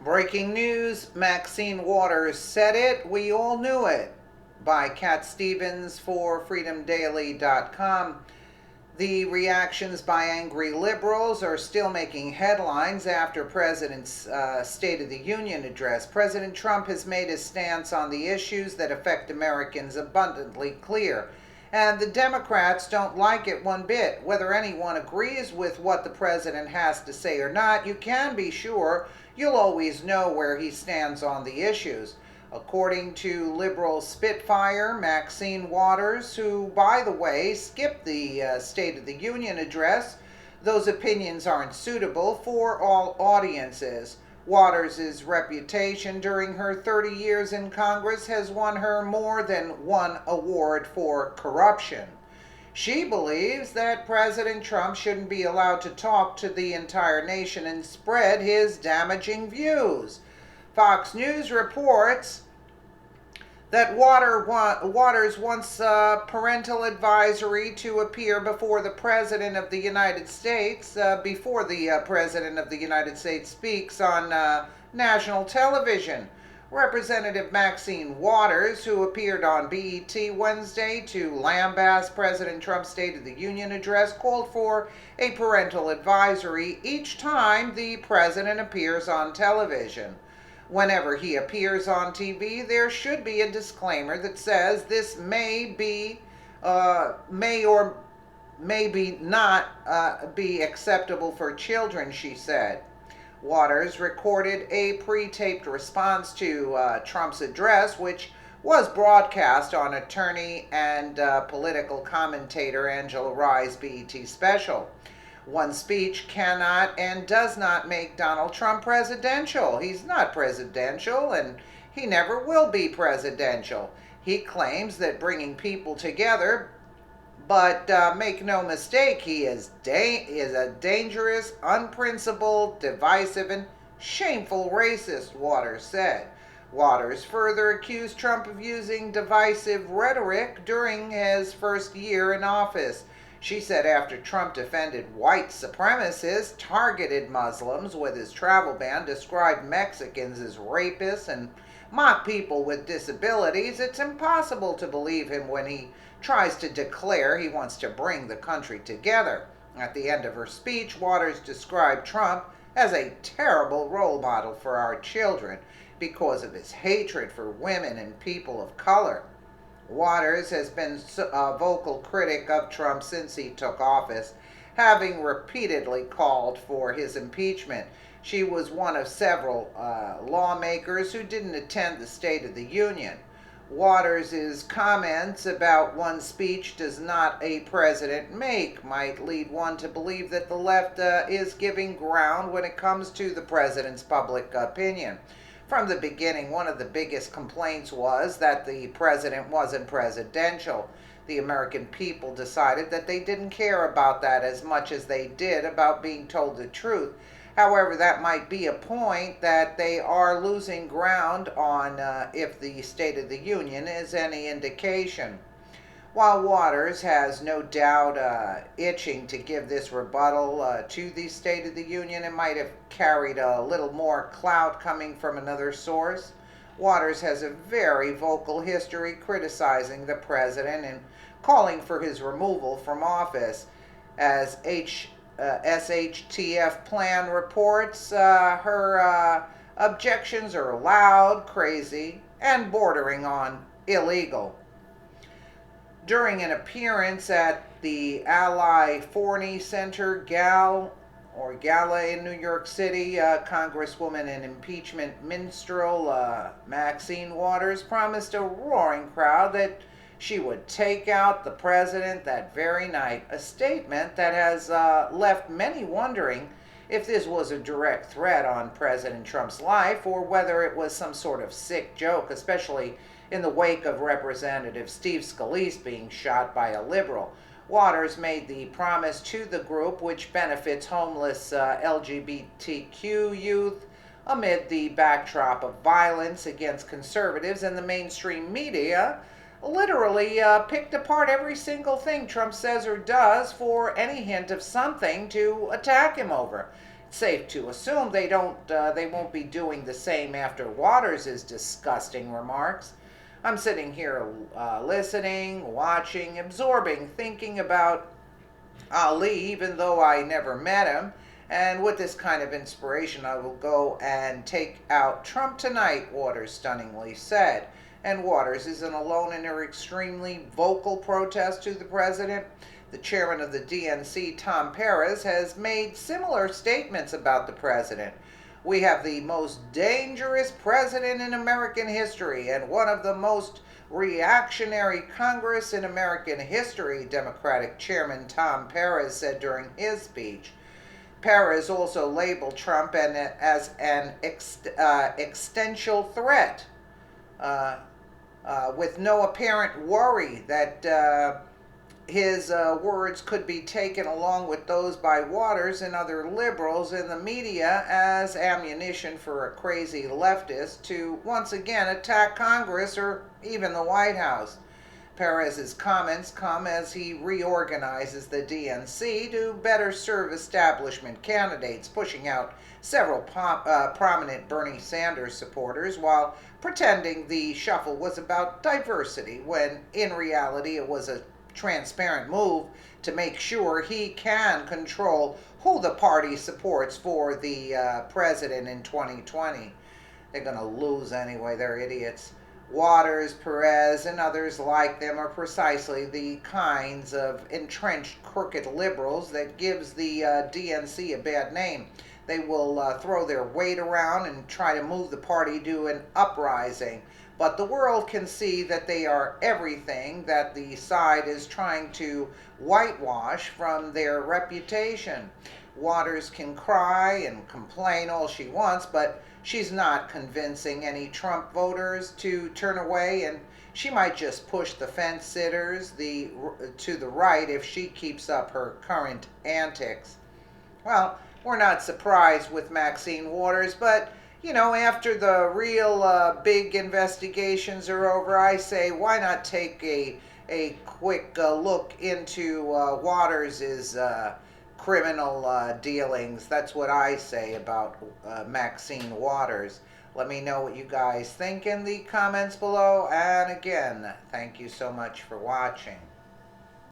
Breaking news, Maxine Waters said it, we all knew it. By Cat Stevens for freedomdaily.com. The reactions by angry liberals are still making headlines after President's State of the Union address. President Trump has made his stance on the issues that affect Americans abundantly clear. And the Democrats don't like it one bit. Whether anyone agrees with what the president has to say or not, you can be sure you'll always know where he stands on the issues. According to liberal Spitfire Maxine Waters, who, by the way, skipped the State of the Union address, those opinions aren't suitable for all audiences. Waters' reputation during her 30 years in Congress has won her more than one award for corruption. She believes that President Trump shouldn't be allowed to talk to the entire nation and spread his damaging views. Fox News reports that Waters wants parental advisory to appear before the President of the United States, before the President of the United States speaks on national television. Representative Maxine Waters, who appeared on BET Wednesday to lambast President Trump's State of the Union address, called for a parental advisory each time the president appears on television. Whenever he appears on TV, there should be a disclaimer that says this may or maybe not be acceptable for children, she said. Waters recorded a pre-taped response to Trump's address, which was broadcast on attorney and political commentator Angela Rye's BET special. One speech cannot and does not make Donald Trump presidential. He's not presidential, and he never will be presidential. He claims that bringing people together, but make no mistake, he is a dangerous, unprincipled, divisive, and shameful racist, Waters said. Waters further accused Trump of using divisive rhetoric during his first year in office. She said after Trump defended white supremacists, targeted Muslims with his travel ban, described Mexicans as rapists, and mocked people with disabilities, it's impossible to believe him when he tries to declare he wants to bring the country together. At the end of her speech, Waters described Trump as a terrible role model for our children because of his hatred for women and people of color. Waters has been a vocal critic of Trump since he took office, having repeatedly called for his impeachment. She was one of several lawmakers who didn't attend the State of the Union. Waters' comments about one speech does not a president make might lead one to believe that the left is giving ground when it comes to the president's public opinion. From the beginning, one of the biggest complaints was that the president wasn't presidential. The American people decided that they didn't care about that as much as they did about being told the truth. However, that might be a point that they are losing ground on if the State of the Union is any indication. While Waters has no doubt itching to give this rebuttal to the State of the Union, it might have carried a little more clout coming from another source. Waters has a very vocal history criticizing the president and calling for his removal from office. As SHTF Plan reports, her objections are loud, crazy, and bordering on illegal. During an appearance at the Ally Forney Center Gala in New York City, Congresswoman and impeachment minstrel Maxine Waters promised a roaring crowd that she would take out the president that very night, a statement that has left many wondering if this was a direct threat on President Trump's life or whether it was some sort of sick joke, especially in the wake of Representative Steve Scalise being shot by a liberal. Waters made the promise to the group, which benefits homeless LGBTQ youth, amid the backdrop of violence against conservatives, and the mainstream media literally picked apart every single thing Trump says or does for any hint of something to attack him over. safe to assume they won't be doing the same after Waters' disgusting remarks. I'm sitting here listening, watching, absorbing, thinking about Ali, even though I never met him. And with this kind of inspiration, I will go and take out Trump tonight, Waters stunningly said. And Waters isn't alone in her extremely vocal protest to the president. The chairman of the DNC, Tom Perez, has made similar statements about the president. We have the most dangerous president in American history and one of the most reactionary Congress in American history, Democratic Chairman Tom Perez said during his speech. Perez also labeled Trump as an existential threat, with no apparent worry that his words could be taken along with those by Waters and other liberals in the media as ammunition for a crazy leftist to once again attack Congress or even the White House. Perez's comments come as he reorganizes the DNC to better serve establishment candidates, pushing out several prominent Bernie Sanders supporters while pretending the shuffle was about diversity, when in reality it was a transparent move to make sure he can control who the party supports for the president in 2020. They're going to lose anyway, they're idiots. Waters, Perez, and others like them are precisely the kinds of entrenched crooked liberals that gives the DNC a bad name. They will throw their weight around and try to move the party to an uprising. But the world can see that they are everything that the side is trying to whitewash from their reputation. Waters can cry and complain all she wants, but she's not convincing any Trump voters to turn away, and she might just push the fence sitters to the right if she keeps up her current antics. Well, we're not surprised with Maxine Waters, but after the real big investigations are over, I say, why not take a quick look into Waters' criminal dealings? That's what I say about Maxine Waters. Let me know what you guys think in the comments below. And again, thank you so much for watching.